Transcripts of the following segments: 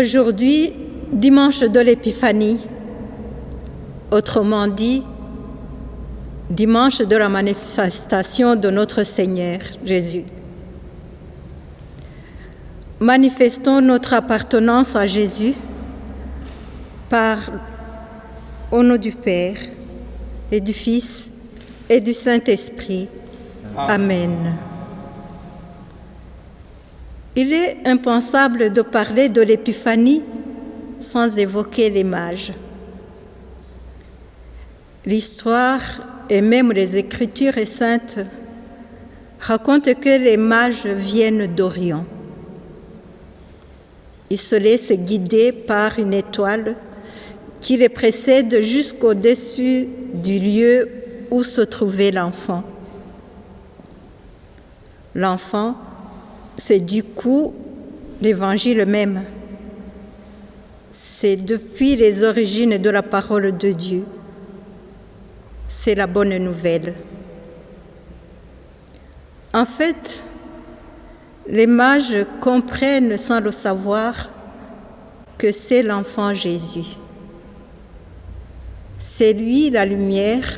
Aujourd'hui, dimanche de l'Épiphanie, autrement dit, dimanche de la manifestation de notre Seigneur Jésus. Manifestons notre appartenance à Jésus au nom du Père et du Fils et du Saint-Esprit. Amen. Il est impensable de parler de l'Épiphanie sans évoquer les mages. L'histoire et même les Écritures saintes racontent que les mages viennent d'Orient. Ils se laissent guider par une étoile qui les précède jusqu'au-dessus du lieu où se trouvait l'enfant. L'enfant, c'est du coup l'Évangile même. C'est depuis les origines de la parole de Dieu. C'est la bonne nouvelle. En fait, les mages comprennent sans le savoir que c'est l'enfant Jésus. C'est lui la lumière,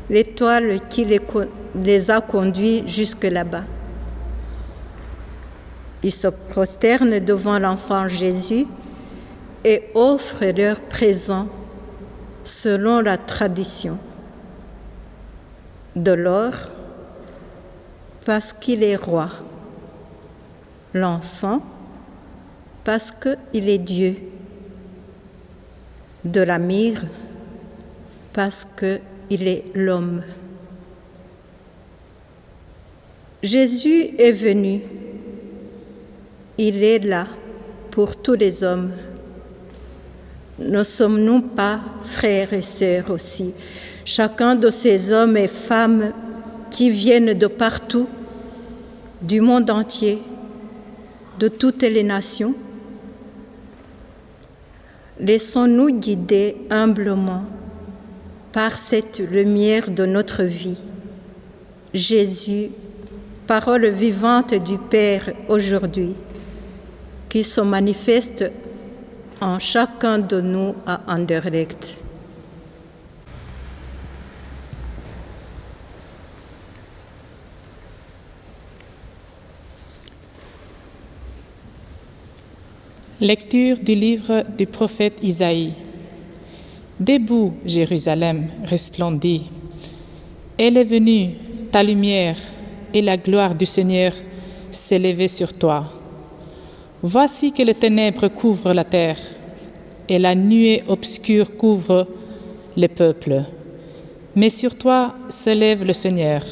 l'étoile qui les a conduits jusque là-bas. Ils se prosternent devant l'enfant Jésus et offrent leur présent selon la tradition. De l'or, parce qu'il est roi. L'encens, parce qu'il est Dieu. De la myrrhe, parce qu'il est l'homme. Jésus est venu. Il est là pour tous les hommes. Ne sommes-nous pas frères et sœurs aussi, chacun de ces hommes et femmes qui viennent de partout, du monde entier, de toutes les nations? Laissons-nous guider humblement par cette lumière de notre vie. Jésus, parole vivante du Père aujourd'hui, qui se manifeste en chacun de nous à Anderlecht. Lecture du livre du prophète Isaïe. Debout, Jérusalem, resplendis. Elle est venue, ta lumière, et la gloire du Seigneur s'est levée sur toi. Voici que les ténèbres couvrent la terre, et la nuée obscure couvre les peuples. Mais sur toi se lève le Seigneur.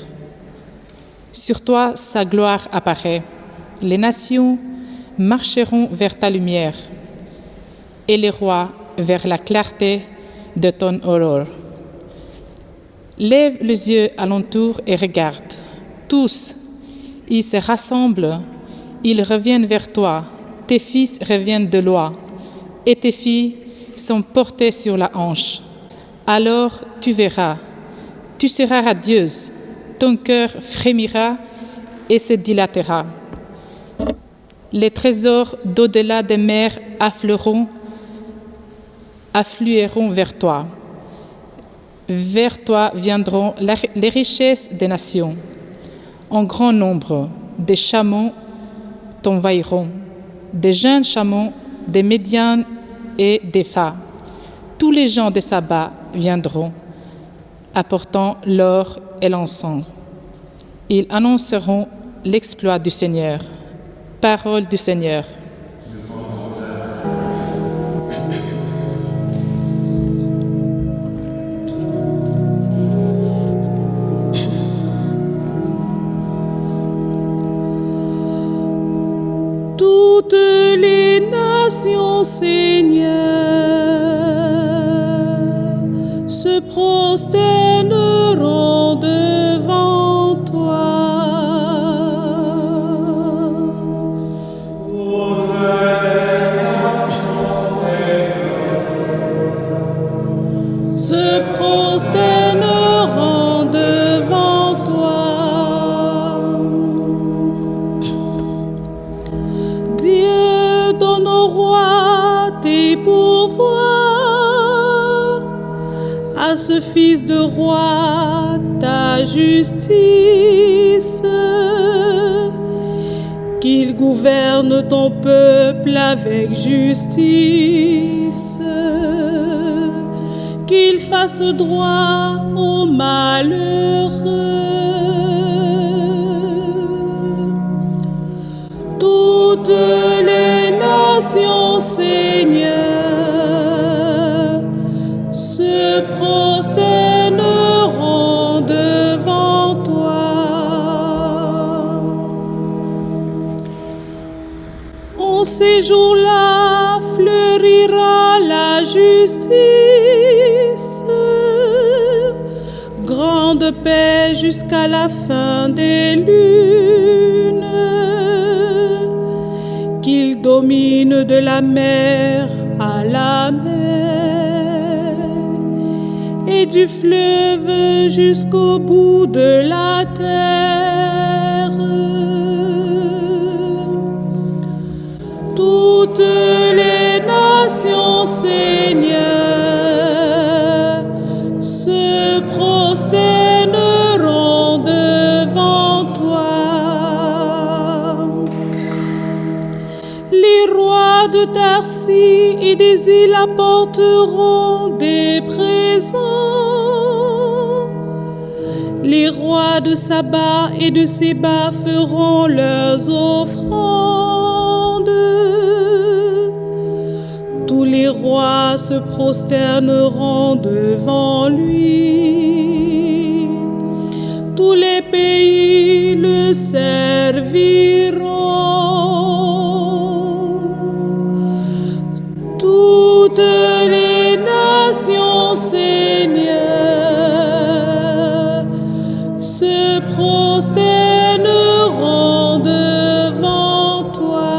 Sur toi sa gloire apparaît. Les nations marcheront vers ta lumière, et les rois vers la clarté de ton aurore. Lève les yeux alentour et regarde. Tous, ils se rassemblent, ils reviennent vers toi. Tes fils reviennent de loin, et tes filles sont portées sur la hanche. Alors tu verras, tu seras radieuse, ton cœur frémira et se dilatera. Les trésors d'au-delà des mers afflueront vers toi. Vers toi viendront les richesses des nations. En grand nombre, des chameaux t'envahiront, des jeunes chameaux, des médians et des phas. Tous les gens de Saba viendront, apportant l'or et l'encens. Ils annonceront l'exploit du Seigneur. Parole du Seigneur. Toutes les nations, Seigneur, se prosterneront devant toi. Se prosterneront devant toi. Dieu donne au roi et pourvois à ce fils de roi ta justice, qu'il gouverne ton peuple avec justice, qu'il fasse droit aux malheureux. Toutes les nations, Seigneur, se prosterneront devant toi. En ces jours-là fleurira la justice, grande paix jusqu'à la fin des lunes, qu'il domine de la mer à la mer et du fleuve jusqu'au bout de la terre. Toutes les nations, Seigneur, se prosterneront devant toi. Les rois de Tarsis et des îles apporteront des présents. Les rois de Saba et de Séba feront leurs offrandes. Tous les rois se prosterneront devant lui. Tous les pays le serviront. Toutes les nations, Seigneur, se prosterneront devant toi.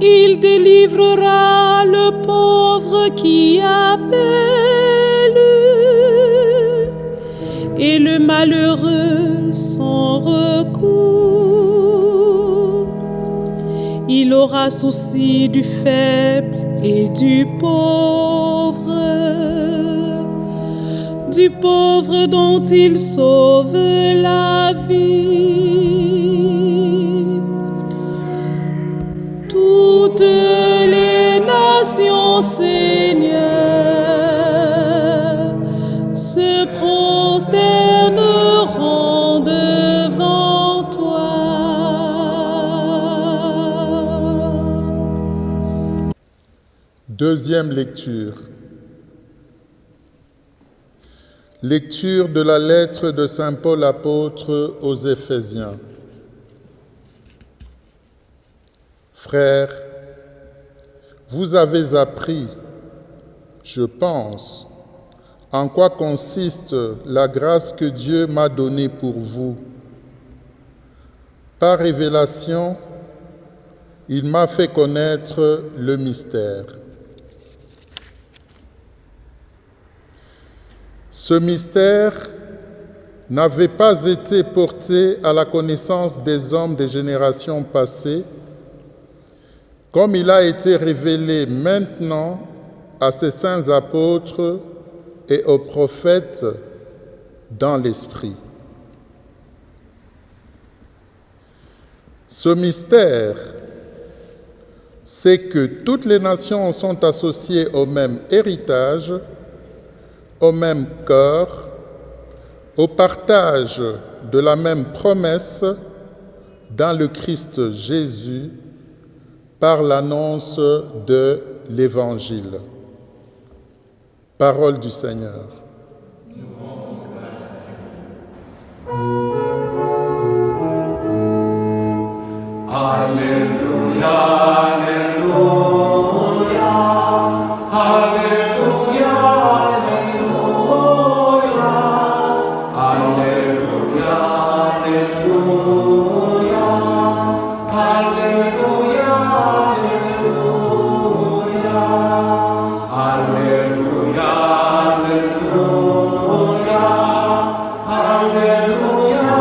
Il délivrera le pauvre qui appelle et le malheureux sans recours. Il aura souci du faible et du pauvre dont il sauve la vie. Toutes les nations, Seigneur, se prosterneront devant toi. Deuxième lecture. Lecture de la lettre de saint Paul apôtre aux Éphésiens. Frères, vous avez appris, je pense, en quoi consiste la grâce que Dieu m'a donnée pour vous. Par révélation, il m'a fait connaître le mystère. Ce mystère n'avait pas été porté à la connaissance des hommes des générations passées, comme il a été révélé maintenant à ses saints apôtres et aux prophètes dans l'Esprit. Ce mystère, c'est que toutes les nations sont associées au même héritage, au même corps, au partage de la même promesse dans le Christ Jésus par l'annonce de l'Évangile. Parole du Seigneur. Alléluia, Alléluia, Alléluia, Alléluia, Alléluia, Alléluia, Alléluia, Alléluia, Alléluia,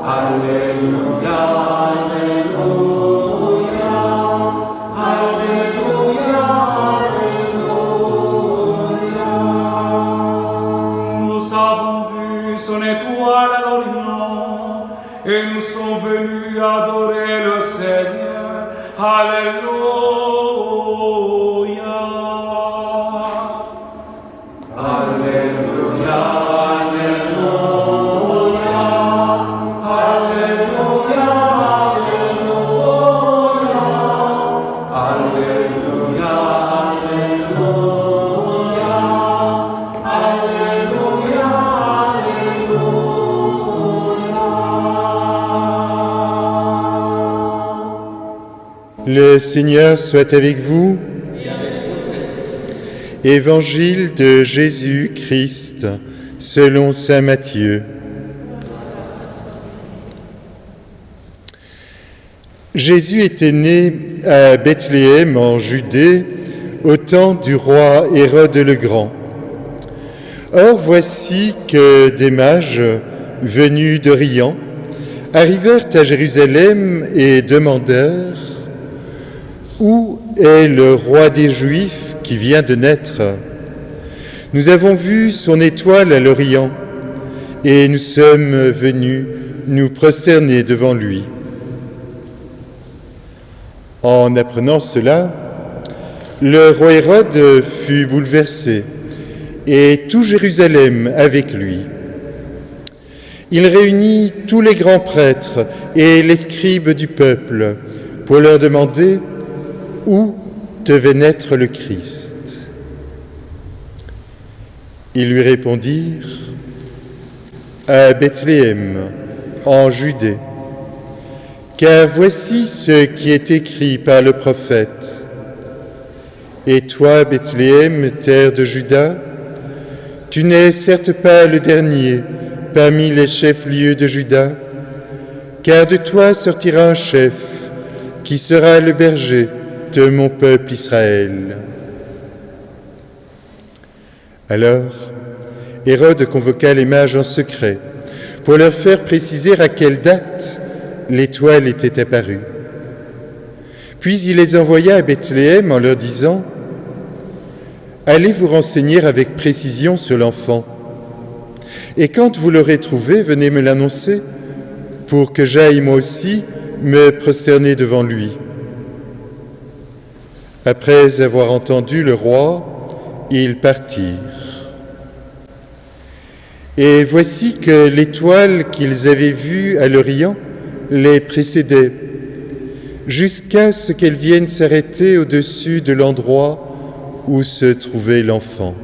Alléluia. Nous avons vu son étoile à l'Orient et nous sommes venus adorer le Seigneur. Alléluia. Alléluia, Alléluia, Alléluia, Alléluia, Alléluia, Alléluia, Alléluia. Le Seigneur soit avec vous. Évangile de Jésus-Christ selon saint Matthieu. Jésus était né à Bethléem en Judée au temps du roi Hérode le Grand. Or voici que des mages venus d'Orient arrivèrent à Jérusalem et demandèrent « Où est le roi des Juifs qui vient de naître? Nous avons vu son étoile à l'Orient et nous sommes venus nous prosterner devant lui. » En apprenant cela, le roi Hérode fut bouleversé et tout Jérusalem avec lui. Il réunit tous les grands prêtres et les scribes du peuple pour leur demander où devait naître le Christ. Ils lui répondirent « À Bethléem, en Judée, car voici ce qui est écrit par le prophète. Et toi, Bethléem, terre de Juda, tu n'es certes pas le dernier parmi les chefs-lieux de Juda, car de toi sortira un chef qui sera le berger de mon peuple Israël. » Alors, Hérode convoqua les mages en secret pour leur faire préciser à quelle date l'étoile était apparue. Puis il les envoya à Bethléem en leur disant « Allez vous renseigner avec précision sur l'enfant, et quand vous l'aurez trouvé, venez me l'annoncer, pour que j'aille moi aussi me prosterner devant lui. » Après avoir entendu le roi, ils partirent. Et voici que l'étoile qu'ils avaient vue à l'Orient les précédait, jusqu'à ce qu'elle vienne s'arrêter au-dessus de l'endroit où se trouvait l'enfant.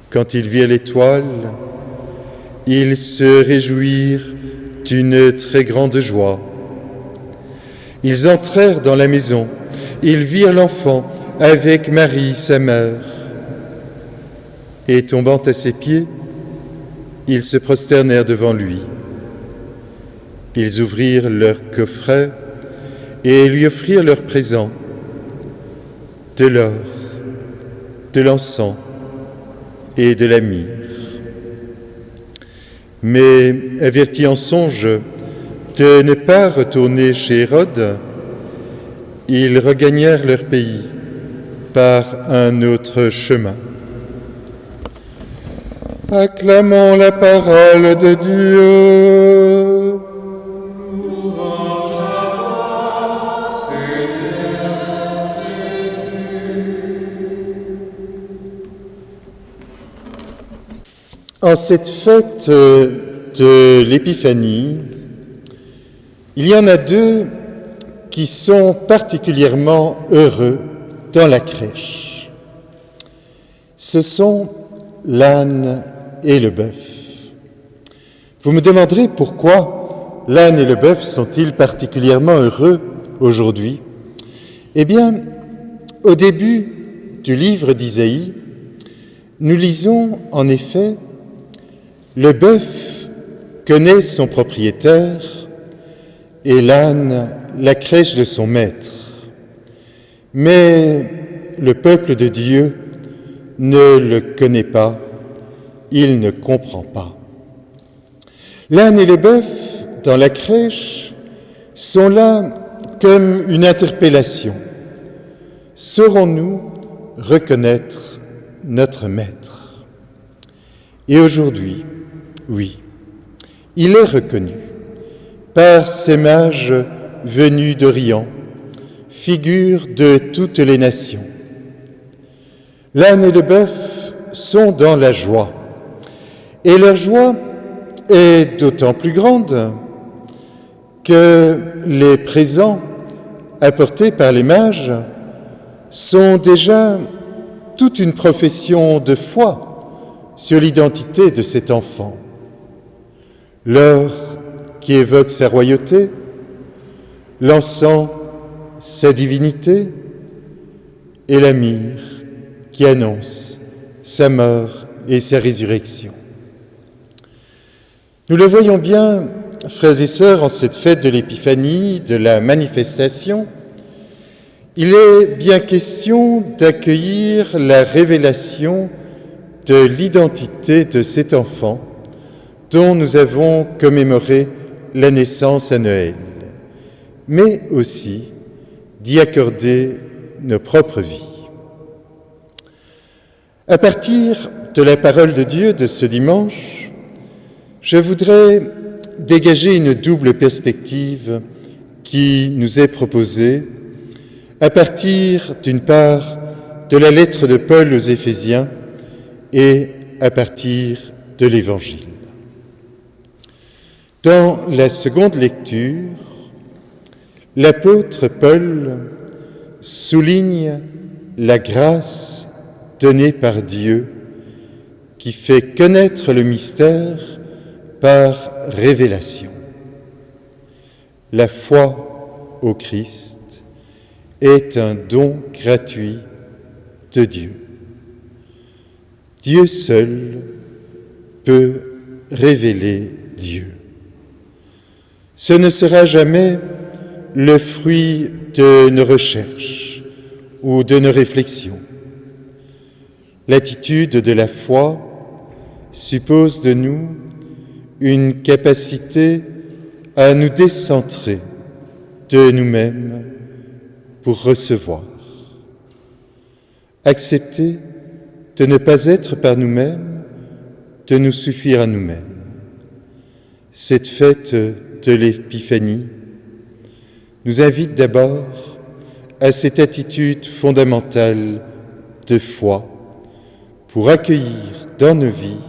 Quand ils virent l'étoile, ils se réjouirent d'une très grande joie. Ils entrèrent dans la maison, ils virent l'enfant avec Marie, sa mère. Et tombant à ses pieds, ils se prosternèrent devant lui. Ils ouvrirent leur coffret et lui offrirent leurs présents, de l'or, de l'encens et de la myrrhe. Mais avertis en songe de ne pas retourner chez Hérode, ils regagnèrent leur pays par un autre chemin. Acclamons la parole de Dieu. En cette fête de l'Épiphanie, il y en a deux qui sont particulièrement heureux dans la crèche. Ce sont l'âne et le bœuf. Vous me demanderez pourquoi l'âne et le bœuf sont-ils particulièrement heureux aujourd'hui? Eh bien, au début du livre d'Isaïe, nous lisons en effet « Le bœuf connaît son propriétaire et l'âne la crèche de son maître. Mais le peuple de Dieu ne le connaît pas, il ne comprend pas. » L'âne et le bœuf, dans la crèche, sont là comme une interpellation. Saurons-nous reconnaître notre Maître? Et aujourd'hui, oui, il est reconnu par ces mages venus d'Orient, figures de toutes les nations. L'âne et le bœuf sont dans la joie, et leur joie est d'autant plus grande que les présents apportés par les mages sont déjà toute une profession de foi sur l'identité de cet enfant. L'or qui évoque sa royauté, l'encens sa divinité, et la myrrhe qui annonce sa mort et sa résurrection. Nous le voyons bien, frères et sœurs, en cette fête de l'Épiphanie, de la manifestation, il est bien question d'accueillir la révélation de l'identité de cet enfant dont nous avons commémoré la naissance à Noël, mais aussi d'y accorder nos propres vies. À partir de la parole de Dieu de ce dimanche, je voudrais dégager une double perspective qui nous est proposée à partir, d'une part, de la lettre de Paul aux Éphésiens et à partir de l'Évangile. Dans la seconde lecture, l'apôtre Paul souligne la grâce donnée par Dieu qui fait connaître le mystère par révélation. La foi au Christ est un don gratuit de Dieu. Dieu seul peut révéler Dieu. Ce ne sera jamais le fruit de nos recherches ou de nos réflexions. L'attitude de la foi suppose de nous une capacité à nous décentrer de nous-mêmes pour recevoir. Accepter de ne pas être par nous-mêmes, de nous suffire à nous-mêmes. Cette fête de l'Épiphanie nous invite d'abord à cette attitude fondamentale de foi pour accueillir dans nos vies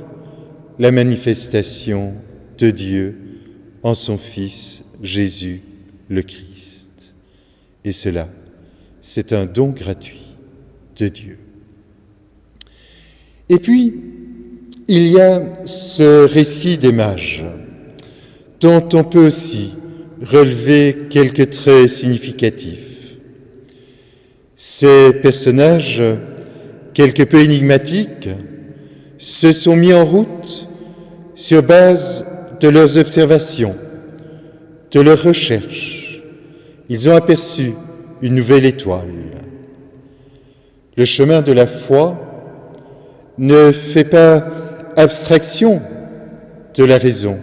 la manifestation de Dieu en son Fils Jésus le Christ. Et cela, c'est un don gratuit de Dieu. Et puis, il y a ce récit des mages, dont on peut aussi relever quelques traits significatifs. Ces personnages, quelque peu énigmatiques, se sont mis en route sur base de leurs observations, de leurs recherches. Ils ont aperçu une nouvelle étoile. Le chemin de la foi ne fait pas abstraction de la raison,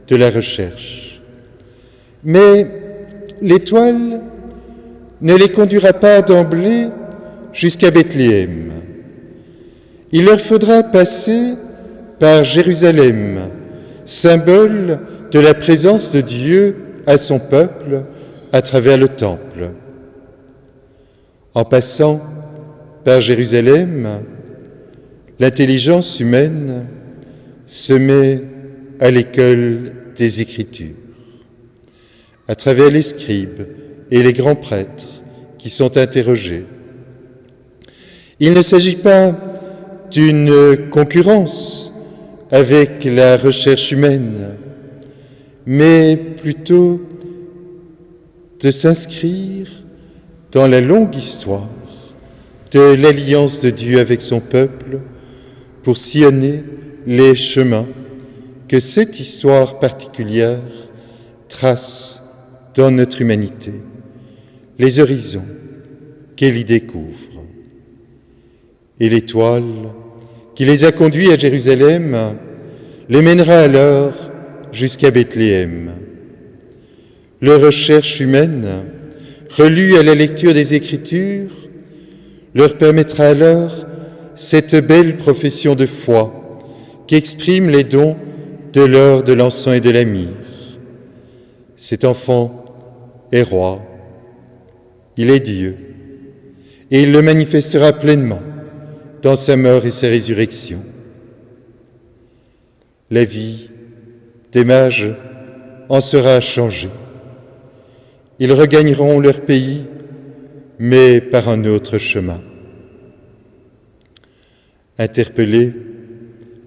de la recherche. Mais l'étoile ne les conduira pas d'emblée jusqu'à Bethléem. Il leur faudra passer par Jérusalem, symbole de la présence de Dieu à son peuple à travers le temple. En passant par Jérusalem, l'intelligence humaine se met à l'école des Écritures, à travers les scribes et les grands prêtres qui sont interrogés. Il ne s'agit pas d'une concurrence avec la recherche humaine, mais plutôt de s'inscrire dans la longue histoire de l'alliance de Dieu avec son peuple pour sillonner les chemins que cette histoire particulière trace dans notre humanité, les horizons qu'elle y découvre. Et l'étoile qui les a conduits à Jérusalem les mènera alors jusqu'à Bethléem. Leur recherche humaine, relue à la lecture des Écritures, leur permettra alors cette belle profession de foi qu'expriment les dons de l'or, de l'encens et de la myrrhe. Cet enfant est roi, il est Dieu, et il le manifestera pleinement dans sa mort et sa résurrection. La vie des mages en sera changée. Ils regagneront leur pays, mais par un autre chemin. Interpellés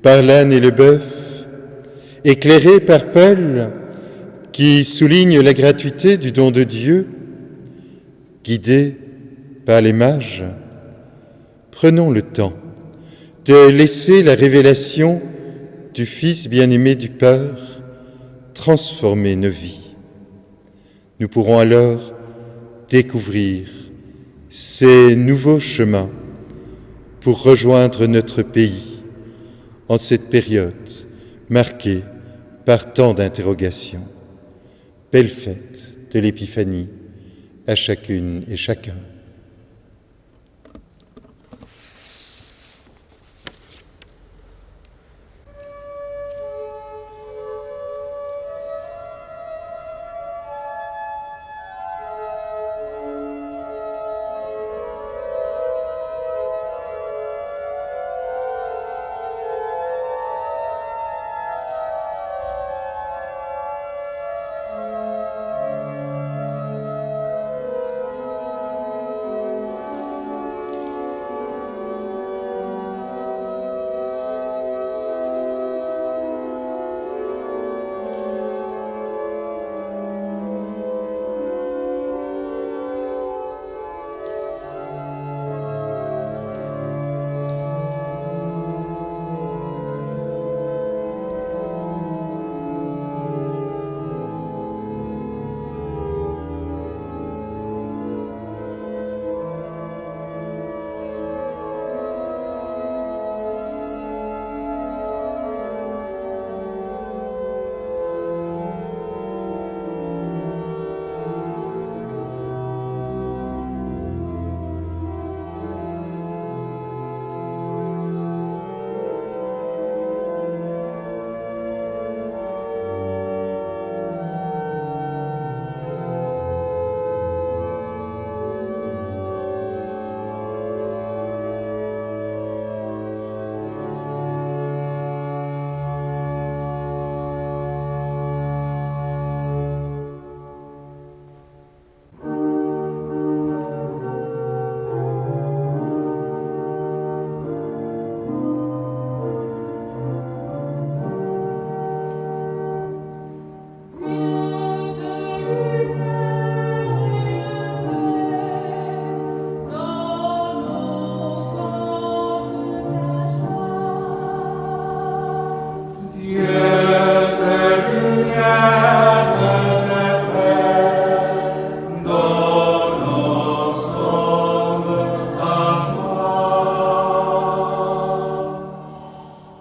par l'âne et le bœuf, éclairés par Paul, qui souligne la gratuité du don de Dieu, guidés par les mages, prenons le temps de laisser la révélation du Fils bien-aimé du Père transformer nos vies. Nous pourrons alors découvrir ces nouveaux chemins pour rejoindre notre pays en cette période marquée par tant d'interrogations. Belle fête de l'Épiphanie à chacune et chacun.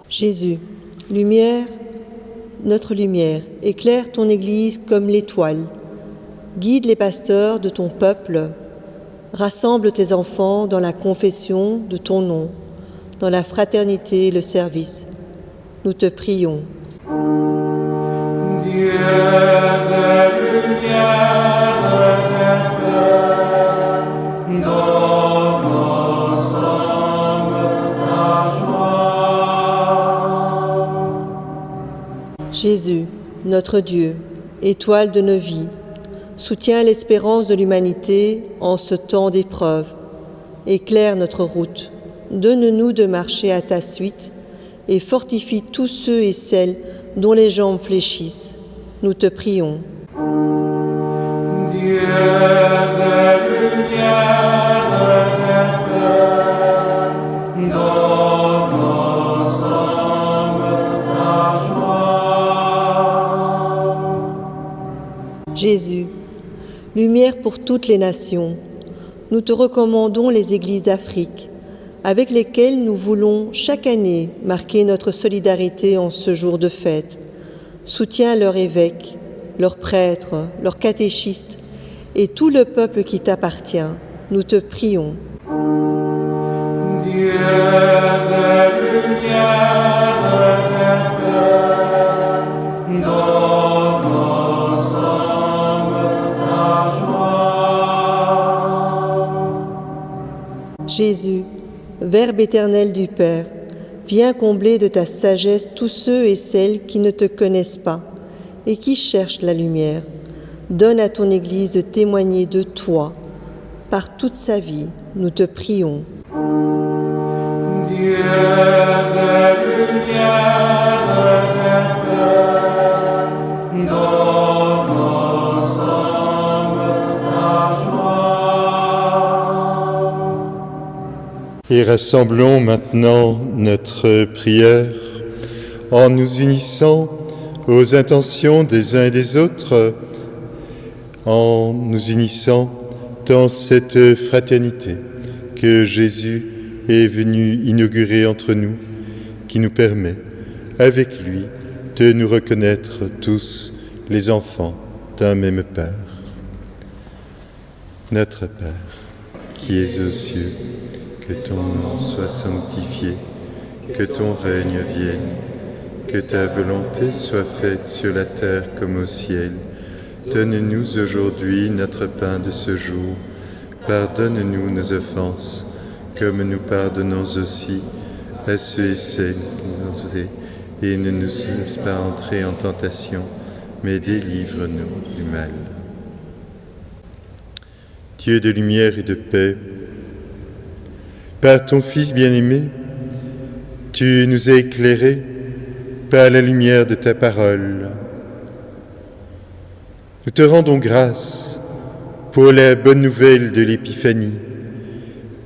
Jésus, lumière, notre lumière, éclaire ton Église comme l'étoile. Guide les pasteurs de ton peuple. Rassemble tes enfants dans la confession de ton nom, dans la fraternité et le service. Nous te prions. Dieu de lumière, dans nos âmes ta joie. Jésus, notre Dieu, étoile de nos vies, soutiens l'espérance de l'humanité en ce temps d'épreuve. Éclaire notre route, donne-nous de marcher à ta suite et fortifie tous ceux et celles dont les jambes fléchissent. Nous te prions. Dieu de lumière, dans nos âmes ta joie. Jésus, lumière pour toutes les nations, nous te recommandons les églises d'Afrique, avec lesquelles nous voulons chaque année marquer notre solidarité en ce jour de fête. Soutiens leurs évêques, leurs prêtres, leurs catéchistes et tout le peuple qui t'appartient. Nous te prions. Dieu de lumière et paix, donne aux hommes ta joie. Jésus, Verbe éternel du Père, viens combler de ta sagesse tous ceux et celles qui ne te connaissent pas et qui cherchent la lumière. Donne à ton Église de témoigner de toi par toute sa vie. Nous te prions. Dieu de lumière et paix, donne aux hommes ta joie. Et rassemblons maintenant notre prière en nous unissant aux intentions des uns et des autres, en nous unissant dans cette fraternité que Jésus est venu inaugurer entre nous, qui nous permet, avec lui, de nous reconnaître tous les enfants d'un même Père. Notre Père, qui es aux cieux, que ton nom soit sanctifié, que ton règne vienne, que ta volonté soit faite sur la terre comme au ciel. Donne-nous aujourd'hui notre pain de ce jour. Pardonne-nous nos offenses, comme nous pardonnons aussi à ceux et celles qui nous ont fait. Et ne nous laisse pas entrer en tentation, mais délivre-nous du mal. Dieu de lumière et de paix, par ton Fils bien-aimé, tu nous as éclairés par la lumière de ta parole. Nous te rendons grâce pour la bonne nouvelle de l'Épiphanie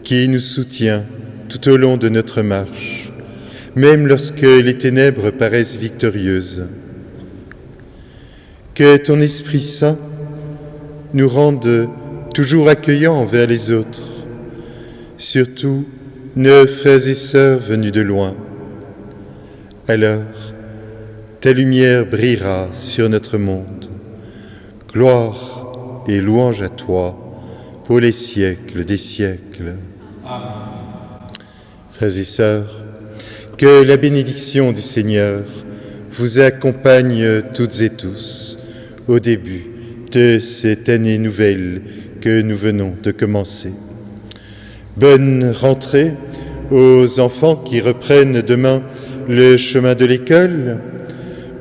qui nous soutient tout au long de notre marche, même lorsque les ténèbres paraissent victorieuses. Que ton Esprit Saint nous rende toujours accueillants envers les autres, surtout nos frères et sœurs venus de loin. Alors, ta lumière brillera sur notre monde. Gloire et louange à toi pour les siècles des siècles. Amen. Frères et sœurs, que la bénédiction du Seigneur vous accompagne toutes et tous au début de cette année nouvelle que nous venons de commencer. Bonne rentrée aux enfants qui reprennent demain le chemin de l'école.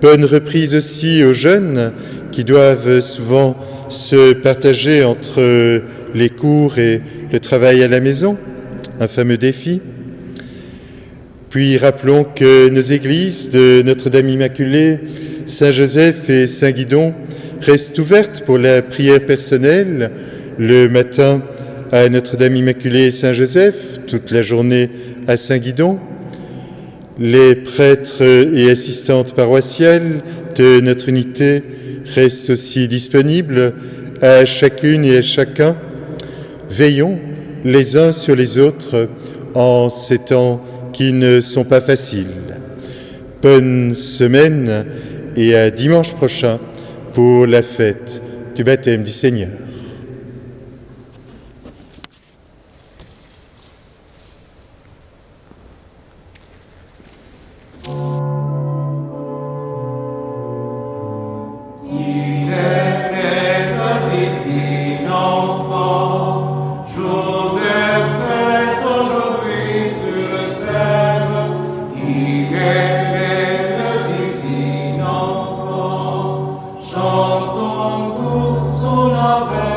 Bonne reprise aussi aux jeunes qui doivent souvent se partager entre les cours et le travail à la maison, un fameux défi. Puis rappelons que nos églises de Notre-Dame Immaculée, Saint-Joseph et Saint-Guidon restent ouvertes pour la prière personnelle le matin à Notre-Dame Immaculée et Saint-Joseph, toute la journée à Saint-Guidon. Les prêtres et assistantes paroissiales de notre unité restent aussi disponibles à chacune et à chacun. Veillons les uns sur les autres en ces temps qui ne sont pas faciles. Bonne semaine et à dimanche prochain pour la fête du baptême du Seigneur. Chantons pour son avènement.